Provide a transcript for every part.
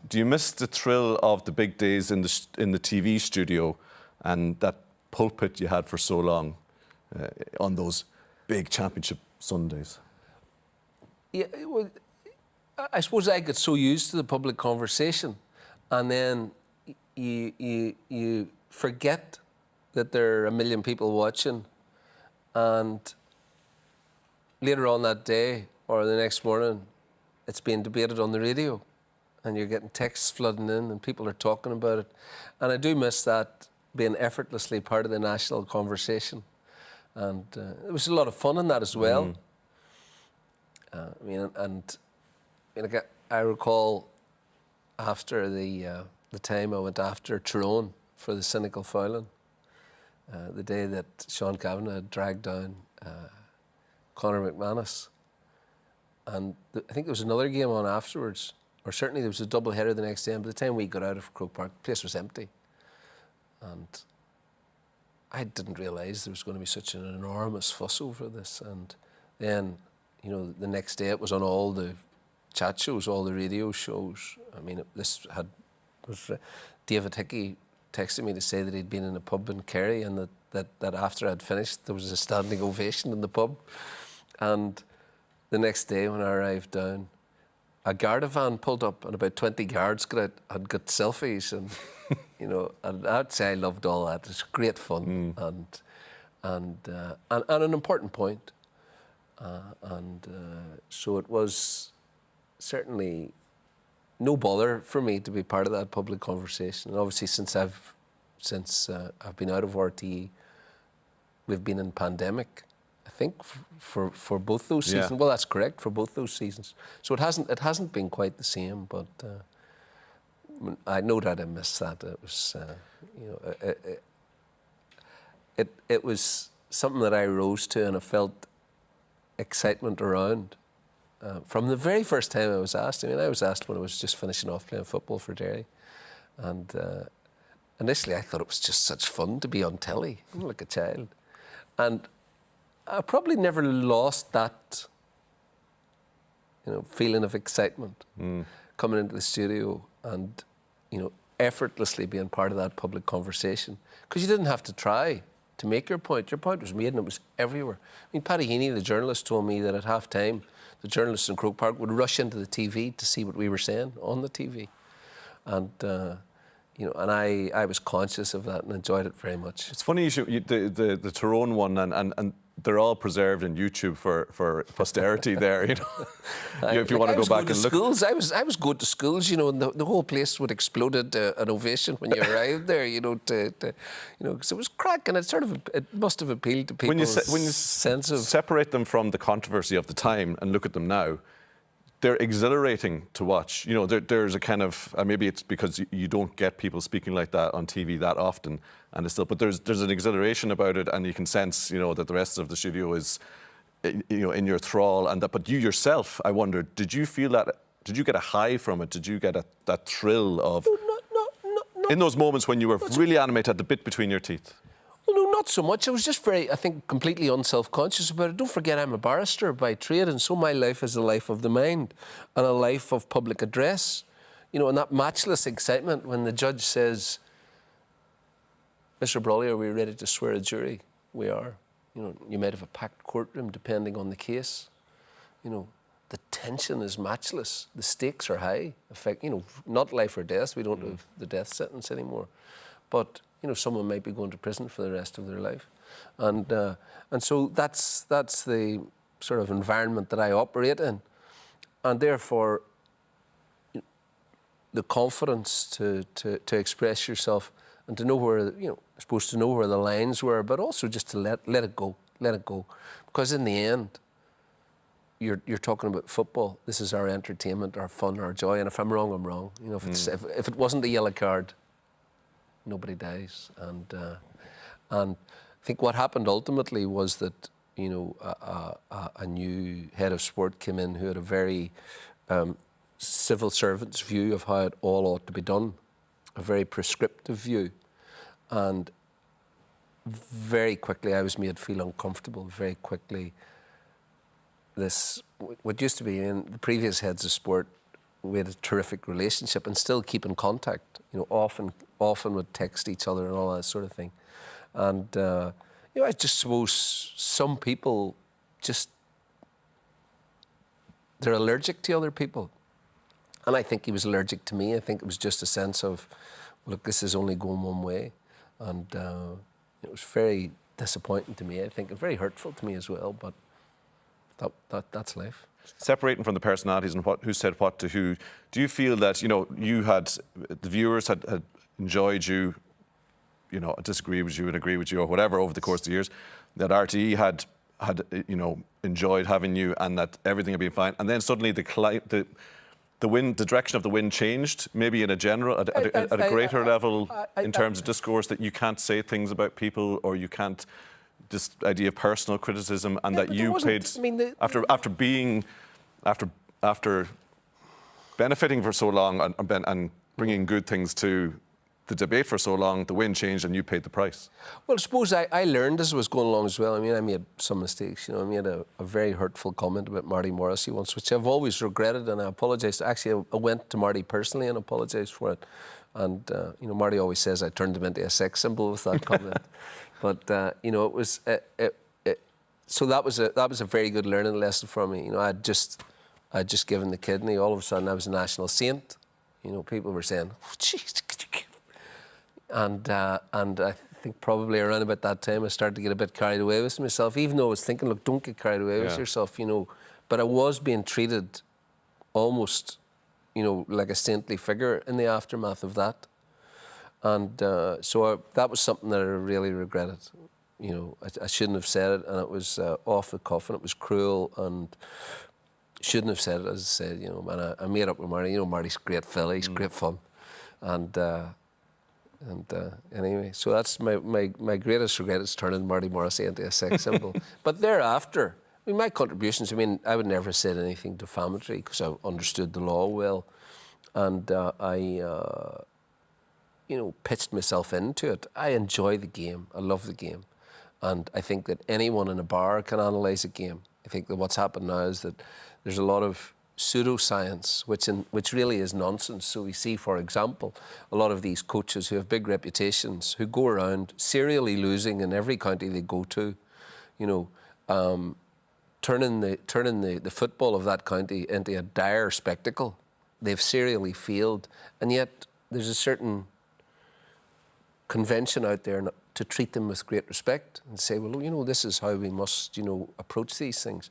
Do you miss the thrill of the big days in the TV studio and that pulpit you had for so long on those big championship Sundays? Yeah, well, I suppose I get so used to the public conversation, and then you forget that there are a million people watching, and later on that day or the next morning, it's being debated on the radio, and you're getting texts flooding in, and people are talking about it, and I do miss that, being effortlessly part of the national conversation, and there was a lot of fun in that as well. I recall after the time I went after Tyrone for the cynical fouling, the day that Sean Cavanagh had dragged down Conor McManus, and I think there was another game on afterwards, or certainly there was a double header the next day, and by the time we got out of Croke Park, the place was empty. And I didn't realise there was going to be such an enormous fuss over this. And then, you know, the next day it was on all the chat shows, all the radio shows. I mean, David Hickey texted me to say that he'd been in a pub in Kerry, and that after I'd finished, there was a standing ovation in the pub. And the next day when I arrived down, a Garda van pulled up, and about 20 guards had got selfies, and you know, and I'd say I loved all that. It was great fun, and an important point. So it was certainly no bother for me to be part of that public conversation. And obviously, since I've been out of RTE, we've been in pandemic, I think, for both those seasons. Well, that's correct, for both those seasons. So it hasn't been quite the same, but I no doubt I missed that. It was, it was something that I rose to, and I felt excitement around from the very first time I was asked. I mean, I was asked when I was just finishing off playing football for Derry, and initially I thought it was just such fun to be on telly, like a child, and I probably never lost that, you know, feeling of excitement coming into the studio and, you know, effortlessly being part of that public conversation, because you didn't have to try to make your point. Your point was made, and it was everywhere. I mean, Paddy Heaney, the journalist, told me that at half-time, the journalists in Croke Park would rush into the TV to see what we were saying on the TV. And, you know, and I was conscious of that and enjoyed it very much. It's funny, the Tyrone one, and they're all preserved in YouTube for posterity there, you know. If you want to go back and look. Schools. I was going to schools, you know, and the whole place would explode an ovation when you arrived there, you know, because it was cracking. It must have appealed to people's sense of... separate them from the controversy of the time and look at them now, they're exhilarating to watch. You know, there's a kind of, maybe it's because you don't get people speaking like that on TV that often, and it's still, but there's an exhilaration about it, and you can sense, you know, that the rest of the studio is, you know, in your thrall, and that. But you yourself, I wonder, did you feel that? Did you get a high from it? Did you get that thrill of? No. In those moments when you were really animated, had the bit between your teeth. Well, no, not so much. I was just very, I think, completely unself-conscious about it. Don't forget, I'm a barrister by trade, and so my life is a life of the mind and a life of public address. You know, and that matchless excitement when the judge says, "Mr. Brolly, are we ready to swear a jury?" We are. You know, you might have a packed courtroom depending on the case. You know, the tension is matchless. The stakes are high. In fact, you know, not life or death. We don't have the death sentence anymore. But you know, someone might be going to prison for the rest of their life, and so that's the sort of environment that I operate in, and therefore, the confidence to express yourself and to know where, you know, supposed to know where the lines were, but also just to let it go, because in the end, you're talking about football. This is our entertainment, our fun, our joy, and if I'm wrong, I'm wrong. You know, if it wasn't the yellow card, nobody dies, and I think what happened ultimately was that, you know, a new head of sport came in who had a very civil servant's view of how it all ought to be done, a very prescriptive view, and very quickly I was made feel uncomfortable. Very quickly, what used to be in the previous heads of sport we had a terrific relationship and still keep in contact. You know, often would text each other and all that sort of thing. And you know, I just suppose some people just, they're allergic to other people. And I think he was allergic to me. I think it was just a sense of, look, this is only going one way. And it was very disappointing to me, I think, and very hurtful to me as well. But that's life. Separating from the personalities and who said what to who, do you feel that, you know, the viewers had enjoyed you, you know, disagreed with you and agreed with you or whatever over the course of the years, that RTE had you know, enjoyed having you and that everything had been fine, and then suddenly the direction of the wind changed, maybe in a general, at a greater level in terms of discourse, that you can't say things about people or you can't, this idea of personal criticism, and that you paid, I mean, after benefiting for so long and bringing good things to the debate for so long, the wind changed and you paid the price. Well, I suppose I learned as I was going along as well. I mean, I made some mistakes. You know, I made a very hurtful comment about Marty Morrissey once, which I've always regretted, and I apologised. Actually, I went to Marty personally and apologised for it. And you know, Marty always says I turned him into a sex symbol with that comment. But you know, it was so that was a very good learning lesson for me. You know, I'd just given the kidney. All of a sudden, I was a national saint. You know, people were saying, oh, "Jeez." And I think probably around about that time I started to get a bit carried away with myself, even though I was thinking, look, don't get carried away with yourself, you know. But I was being treated almost, you know, like a saintly figure in the aftermath of that. And so that was something that I really regretted. You know, I shouldn't have said it, and it was off the cuff, and it was cruel, and shouldn't have said it, as I said, you know. And I made up with Marty. You know, Marty's a great fella, he's great fun. And anyway, so that's my greatest regret, is turning Marty Morrissey into a sex symbol. But thereafter, I mean, my contributions, I mean, I would never have said anything defamatory because I understood the law well. And I, you know, pitched myself into it. I enjoy the game. I love the game. And I think that anyone in a bar can analyse a game. I think that what's happened now is that there's a lot of pseudoscience, which really is nonsense. So we see, for example, a lot of these coaches who have big reputations, who go around serially losing in every county they go to, you know, turning the football of that county into a dire spectacle. They've serially failed, and yet there's a certain convention out there to treat them with great respect and say, well, you know, this is how we must, you know, approach these things.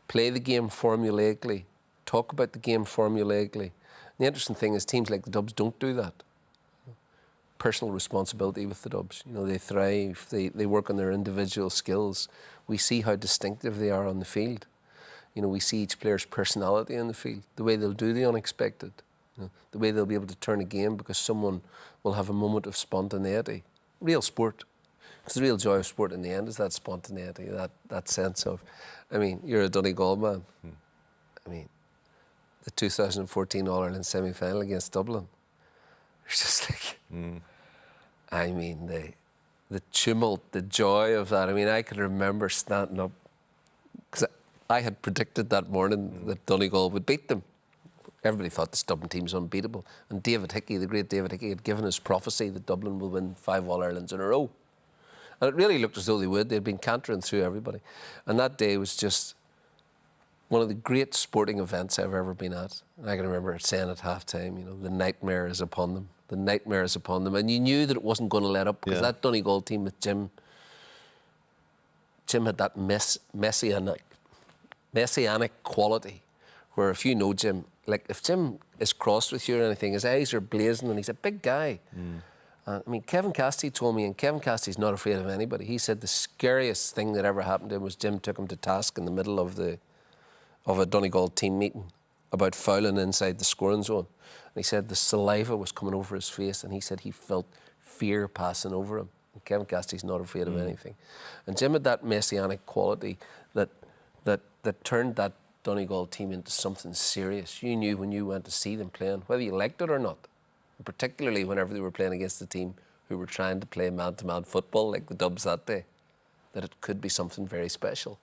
Play the game formulaically. Talk about the game formulaically. The interesting thing is teams like the Dubs don't do that. Personal responsibility with the Dubs. You know, they thrive, they work on their individual skills. We see how distinctive they are on the field. You know, we see each player's personality in the field, the way they'll do the unexpected, you know, the way they'll be able to turn a game because someone will have a moment of spontaneity. Real sport. Because the real joy of sport in the end is that spontaneity, that sense of, I mean, you're a Donegal man. I mean, the 2014 All-Ireland semi-final against Dublin. It's just like, I mean, the tumult, the joy of that. I mean, I can remember standing up, because I had predicted that morning that Donegal would beat them. Everybody thought this Dublin team was unbeatable. And David Hickey, the great David Hickey, had given his prophecy that Dublin will win 5 All-Irelands in a row. And it really looked as though they would. They'd been cantering through everybody. And that day was just one of the great sporting events I've ever been at. And I can remember saying at half-time, you know, the nightmare is upon them. The nightmare is upon them. And you knew that it wasn't going to let up, because that Donegal team with Jim had that messianic quality where, if you know Jim, like if Jim is crossed with you or anything, his eyes are blazing, and he's a big guy. I mean, Kevin Cassidy told me, and Kevin Cassidy's not afraid of anybody, he said the scariest thing that ever happened to him was Jim took him to task in the middle of a Donegal team meeting about fouling inside the scoring zone. And he said the saliva was coming over his face, and he said he felt fear passing over him. And Kevin Cassidy's not afraid of anything. And Jim had that messianic quality that turned that Donegal team into something serious. You knew when you went to see them playing, whether you liked it or not, and particularly whenever they were playing against a team who were trying to play man-to-man football like the Dubs that day, that it could be something very special.